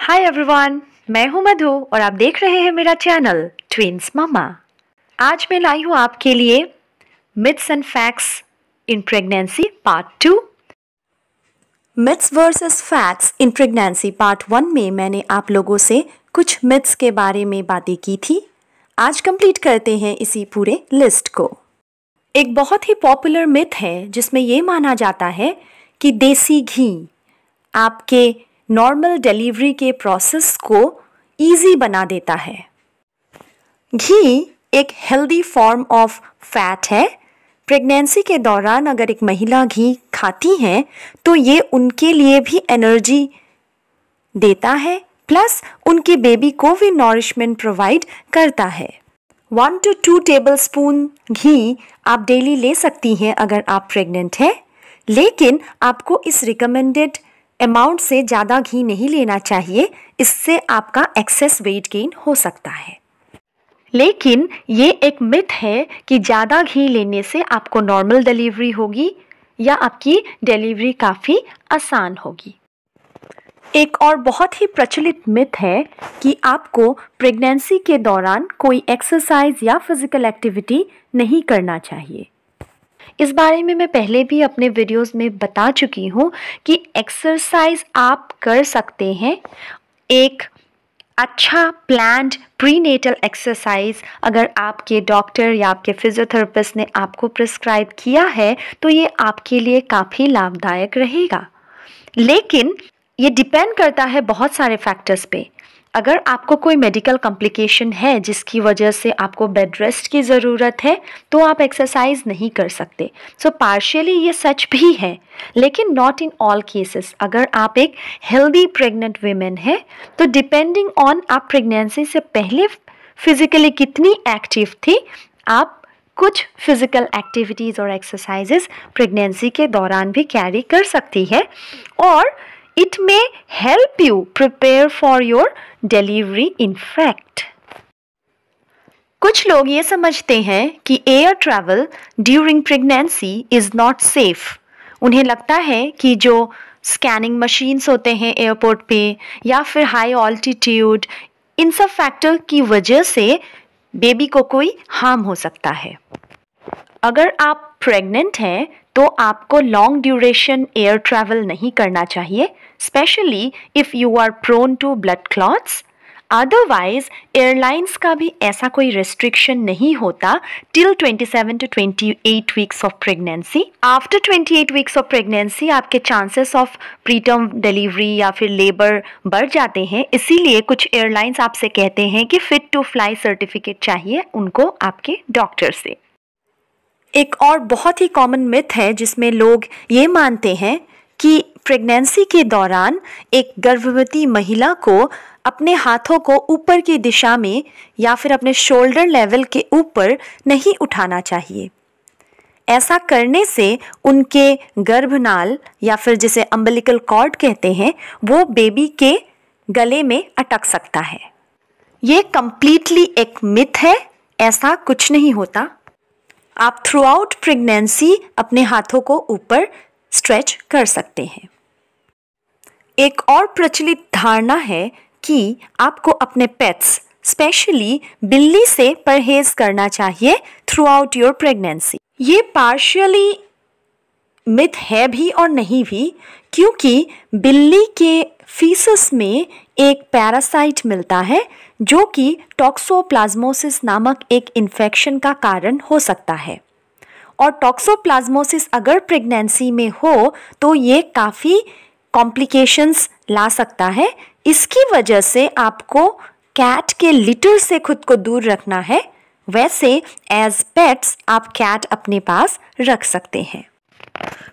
Hi everyone, मैं हूं मधु और आप देख रहे हैं मेरा चैनल ट्विंस मामा। आज मैं लाई हूं आपके लिए myths and facts in pregnancy part 2। Myths versus facts in pregnancy part 1 में मैंने आप लोगों से कुछ मिथ्स के बारे में बातें की थी। आज कंप्लीट करते हैं इसी पूरे लिस्ट को। एक बहुत ही पॉपुलर मिथ है जिसमें ये माना जाता है कि देसी घी आपके नॉर्मल डिलीवरी के प्रोसेस को इजी बना देता है। घी एक हेल्दी फॉर्म ऑफ फैट है। प्रेगनेंसी के दौरान अगर एक महिला घी खाती है तो ये उनके लिए भी एनर्जी देता है, प्लस उनके बेबी को भी नॉरिशमेंट प्रोवाइड करता है। 1 to 2 टेबलस्पून घी आप डेली ले सकती हैं अगर आप प्रेग्नेंट हैं, लेकिन आपको इस रिकमेंडेड अमाउंट से ज़्यादा घी नहीं लेना चाहिए, इससे आपका एक्सेस वेट गेन हो सकता है। लेकिन ये एक मिथ है कि ज़्यादा घी लेने से आपको नॉर्मल डिलीवरी होगी या आपकी डिलीवरी काफ़ी आसान होगी। एक और बहुत ही प्रचलित मिथ है कि आपको प्रेगनेंसी के दौरान कोई एक्सरसाइज या फिजिकल एक्टिविटी नहीं करना चाहिए। इस बारे में मैं पहले भी अपने वीडियोस में बता चुकी हूँ कि एक्सरसाइज आप कर सकते हैं। एक अच्छा प्लान्ड प्रीनेटल एक्सरसाइज अगर आपके डॉक्टर या आपके फिजियोथेरेपिस्ट ने आपको प्रिस्क्राइब किया है तो ये आपके लिए काफ़ी लाभदायक रहेगा। लेकिन ये डिपेंड करता है बहुत सारे फैक्टर्स पे। अगर आपको कोई मेडिकल कॉम्प्लिकेशन है जिसकी वजह से आपको बेड रेस्ट की ज़रूरत है तो आप एक्सरसाइज नहीं कर सकते। सो पार्शियली ये सच भी है, लेकिन नॉट इन ऑल केसेस। अगर आप एक हेल्दी प्रेग्नेंट वीमेन है तो डिपेंडिंग ऑन आप प्रेगनेंसी से पहले फिजिकली कितनी एक्टिव थी, आप कुछ फिजिकल एक्टिविटीज़ और एक्सरसाइजेस प्रेगनेंसी के दौरान भी कैरी कर सकती है और it may help you prepare for your delivery in fact। कुछ लोग ये समझते हैं कि air travel during pregnancy is not safe. उन्हें लगता है कि जो स्कैनिंग मशीन्स होते हैं एयरपोर्ट पे या फिर हाई ऑल्टीट्यूड, इन सब फैक्टर की वजह से बेबी को कोई हार्म हो सकता है। अगर आप प्रेग्नेंट हैं तो आपको लॉन्ग ड्यूरेशन एयर ट्रैवल नहीं करना चाहिए, specially if you are prone to blood clots. Otherwise airlines का भी ऐसा कोई रेस्ट्रिक्शन नहीं होता till 27 to 28 weeks of pregnancy. After 28 weeks of pregnancy आपके चांसेस ऑफ प्रीटर्म डिलीवरी या फिर लेबर बढ़ जाते हैं, इसीलिए कुछ एयरलाइंस आपसे कहते हैं कि फिट टू फ्लाई सर्टिफिकेट चाहिए उनको आपके डॉक्टर से। एक और बहुत ही कॉमन मिथ है जिसमें लोग ये मानते हैं कि प्रेगनेंसी के दौरान एक गर्भवती महिला को अपने हाथों को ऊपर की दिशा में या फिर अपने शोल्डर लेवल के ऊपर नहीं उठाना चाहिए। ऐसा करने से उनके गर्भनाल या फिर जिसे अम्बिलिकल कॉर्ड कहते हैं वो बेबी के गले में अटक सकता है। ये कंप्लीटली एक मिथ है, ऐसा कुछ नहीं होता। आप थ्रू आउट प्रेगनेंसी अपने हाथों को ऊपर स्ट्रेच कर सकते हैं। एक और प्रचलित धारणा है कि आपको अपने पेट्स स्पेशली बिल्ली से परहेज करना चाहिए थ्रू आउट योर प्रेगनेंसी। ये पार्शियली मिथ है भी और नहीं भी, क्योंकि बिल्ली के फीसस में एक पैरासाइट मिलता है जो कि टॉक्सोप्लाज्मोसिस नामक एक इन्फेक्शन का कारण हो सकता है। और टॉक्सोप्लाज्मोसिस अगर प्रेगनेंसी में हो तो ये काफ़ी कॉम्प्लिकेशंस ला सकता है। इसकी वजह से आपको कैट के लिटर से खुद को दूर रखना है। वैसे एज पेट्स आप कैट अपने पास रख सकते हैं।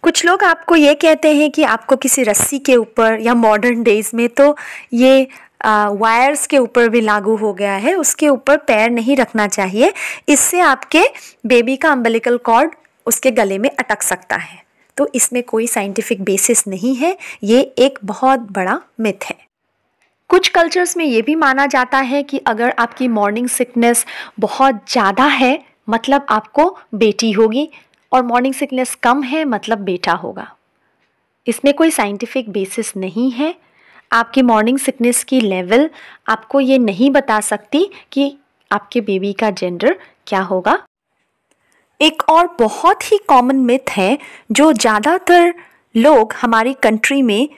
कुछ लोग आपको ये कहते हैं कि आपको किसी रस्सी के ऊपर, या मॉडर्न डेज में तो ये वायर्स के ऊपर भी लागू हो गया है, उसके ऊपर पैर नहीं रखना चाहिए, इससे आपके बेबी का अम्बिलिकल कॉर्ड उसके गले में अटक सकता है। तो इसमें कोई साइंटिफिक बेसिस नहीं है, ये एक बहुत बड़ा मिथ है। कुछ कल्चर्स में ये भी माना जाता है कि अगर आपकी मॉर्निंग सिकनेस बहुत ज़्यादा है मतलब आपको बेटी होगी, और मॉर्निंग सिकनेस कम है मतलब बेटा होगा। इसमें कोई साइंटिफिक बेसिस नहीं है। आपकी मॉर्निंग सिकनेस की लेवल आपको ये नहीं बता सकती कि आपके बेबी का जेंडर क्या होगा। एक और बहुत ही कॉमन मिथ है जो ज़्यादातर लोग हमारी कंट्री में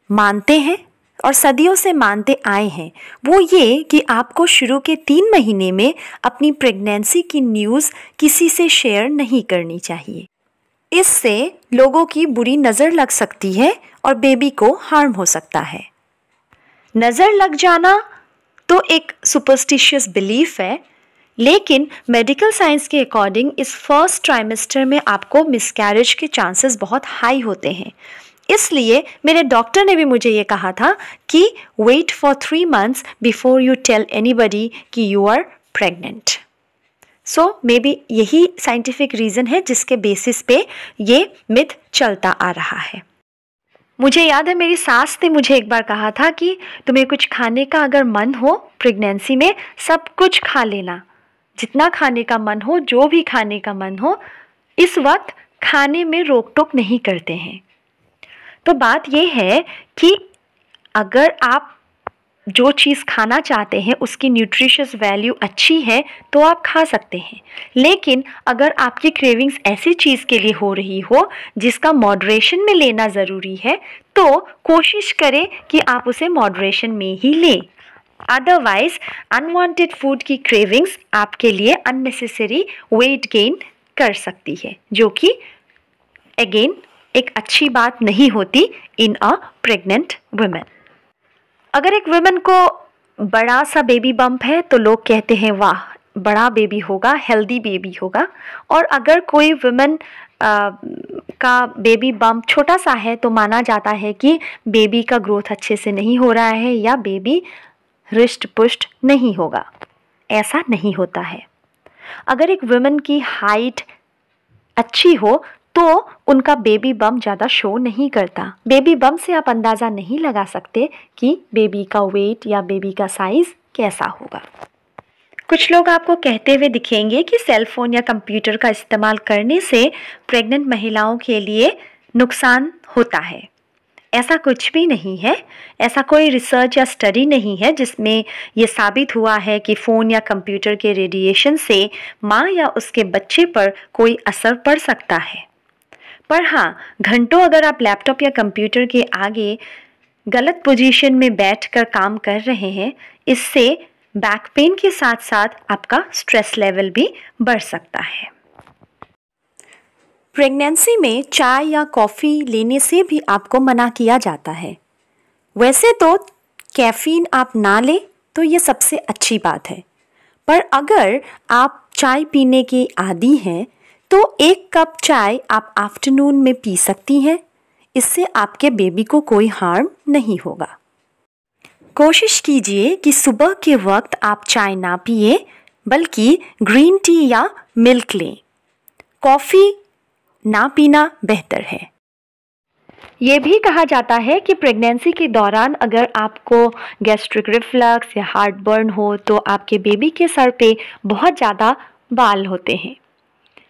मानते हैं और सदियों से मानते आए हैं, वो ये कि आपको शुरू के 3 महीने में अपनी प्रेगनेंसी की न्यूज़ किसी से शेयर नहीं करनी चाहिए। इससे लोगों की बुरी नज़र लग सकती है और बेबी को हार्म हो सकता है। नज़र लग जाना तो एक सुपरस्टिशियस बिलीफ है, लेकिन मेडिकल साइंस के अकॉर्डिंग इस फर्स्ट ट्राइमेस्टर में आपको मिसकैरेज के चांसेस बहुत हाई होते हैं। इसलिए मेरे डॉक्टर ने भी मुझे ये कहा था कि wait for 3 months before you tell anybody कि you are pregnant. So maybe यही साइंटिफिक रीज़न है जिसके बेसिस पे ये मिथ चलता आ रहा है। मुझे याद है मेरी सास ने मुझे एक बार कहा था कि तुम्हें कुछ खाने का अगर मन हो प्रेगनेंसी में, सब कुछ खा लेना, जितना खाने का मन हो, जो भी खाने का मन हो, इस वक्त खाने में रोक टोक नहीं करते हैं। तो बात यह है कि अगर आप जो चीज़ खाना चाहते हैं उसकी न्यूट्रिशियस वैल्यू अच्छी है तो आप खा सकते हैं, लेकिन अगर आपकी क्रेविंग्स ऐसी चीज़ के लिए हो रही हो जिसका मॉडरेशन में लेना ज़रूरी है तो कोशिश करें कि आप उसे मॉडरेशन में ही लें। अदरवाइज अनवांटेड फूड की क्रेविंग्स आपके लिए अननेसेसरी वेट गेन कर सकती है, जो कि अगेन एक अच्छी बात नहीं होती इन अ प्रेग्नेंट वुमेन। अगर एक वुमेन को बड़ा सा बेबी बम्प है तो लोग कहते हैं वाह बड़ा बेबी होगा, हेल्दी बेबी होगा। और अगर कोई वुमेन का बेबी बम्प छोटा सा है तो माना जाता है कि बेबी का ग्रोथ अच्छे से नहीं हो रहा है या बेबी हृष्ट पुष्ट नहीं होगा। ऐसा नहीं होता है। अगर एक वुमेन की हाइट अच्छी हो तो उनका बेबी बम्प ज़्यादा शो नहीं करता। बेबी बम्प से आप अंदाज़ा नहीं लगा सकते कि बेबी का वेट या बेबी का साइज़ कैसा होगा। कुछ लोग आपको कहते हुए दिखेंगे कि सेल फोन या कंप्यूटर का इस्तेमाल करने से प्रेग्नेंट महिलाओं के लिए नुकसान होता है। ऐसा कुछ भी नहीं है। ऐसा कोई रिसर्च या स्टडी नहीं है जिसमें ये साबित हुआ है कि फ़ोन या कंप्यूटर के रेडिएशन से माँ या उसके बच्चे पर कोई असर पड़ सकता है। पर हाँ, घंटों अगर आप लैपटॉप या कंप्यूटर के आगे गलत पोजीशन में बैठकर काम कर रहे हैं, इससे बैक पेन के साथ साथ आपका स्ट्रेस लेवल भी बढ़ सकता है। प्रेगनेंसी में चाय या कॉफ़ी लेने से भी आपको मना किया जाता है। वैसे तो कैफ़ीन आप ना लें तो ये सबसे अच्छी बात है, पर अगर आप चाय पीने के आदी हैं तो 1 कप चाय आप आफ्टरनून में पी सकती हैं। इससे आपके बेबी को कोई हार्म नहीं होगा। कोशिश कीजिए कि सुबह के वक्त आप चाय ना पिए बल्कि ग्रीन टी या मिल्क लें। कॉफ़ी ना पीना बेहतर है। ये भी कहा जाता है कि प्रेगनेंसी के दौरान अगर आपको गैस्ट्रिक रिफ्लक्स या हार्ट बर्न हो तो आपके बेबी के सर पे बहुत ज़्यादा बाल होते हैं।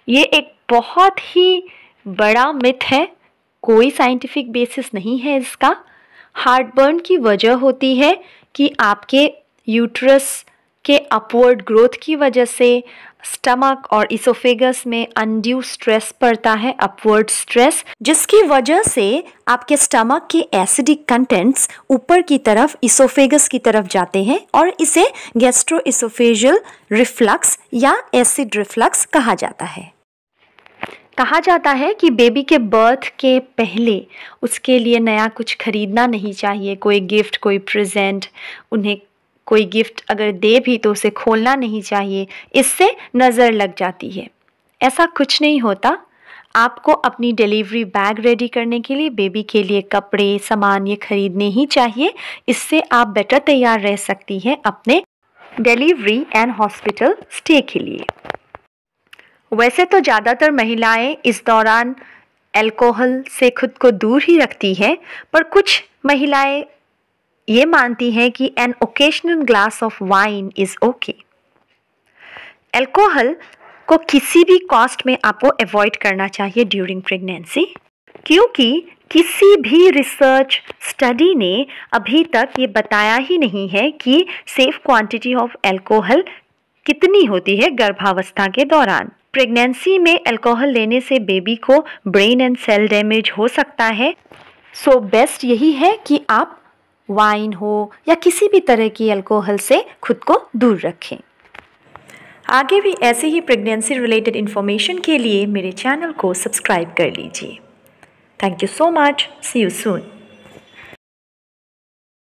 ये एक बहुत ही बड़ा मिथ है, कोई साइंटिफिक बेसिस नहीं है इसका। हार्ट बर्न की वजह होती है कि आपके यूट्रस के अपवर्ड ग्रोथ की वजह से स्टमक और इसोफेगस में अनड्यू स्ट्रेस पड़ता है, अपवर्ड स्ट्रेस, जिसकी वजह से आपके स्टमक के एसिडिक कंटेंट्स ऊपर की तरफ इसोफेगस की तरफ जाते हैं और इसे गैस्ट्रोइसोफेजियल रिफ्लक्स या एसिड रिफ्लक्स कहा जाता है। कहा जाता है कि बेबी के बर्थ के पहले उसके लिए नया कुछ खरीदना नहीं चाहिए, कोई गिफ्ट, कोई प्रेजेंट, उन्हें कोई गिफ्ट अगर दे भी तो उसे खोलना नहीं चाहिए, इससे नज़र लग जाती है। ऐसा कुछ नहीं होता। आपको अपनी डिलीवरी बैग रेडी करने के लिए बेबी के लिए कपड़े, सामान ये खरीदने ही चाहिए। इससे आप बेटर तैयार रह सकती हैं अपने डिलीवरी एंड हॉस्पिटल स्टे के लिए। वैसे तो ज़्यादातर महिलाएं इस दौरान अल्कोहल से खुद को दूर ही रखती हैं, पर कुछ महिलाएं ये मानती हैं कि an occasional glass of wine is okay. Alcohol को किसी भी कॉस्ट में आपको अवॉइड करना चाहिए ड्यूरिंग प्रेगनेंसी, क्योंकि किसी भी रिसर्च स्टडी ने अभी तक ये बताया ही नहीं है कि सेफ क्वांटिटी ऑफ अल्कोहल कितनी होती है गर्भावस्था के दौरान। प्रेगनेंसी में अल्कोहल लेने से बेबी को ब्रेन एंड सेल डैमेज हो सकता है। सो बेस्ट यही है कि आप वाइन हो या किसी भी तरह की अल्कोहल से खुद को दूर रखें। आगे भी ऐसे ही प्रेगनेंसी रिलेटेड इन्फॉर्मेशन के लिए मेरे चैनल को सब्सक्राइब कर लीजिए। Thank you so much. See you soon.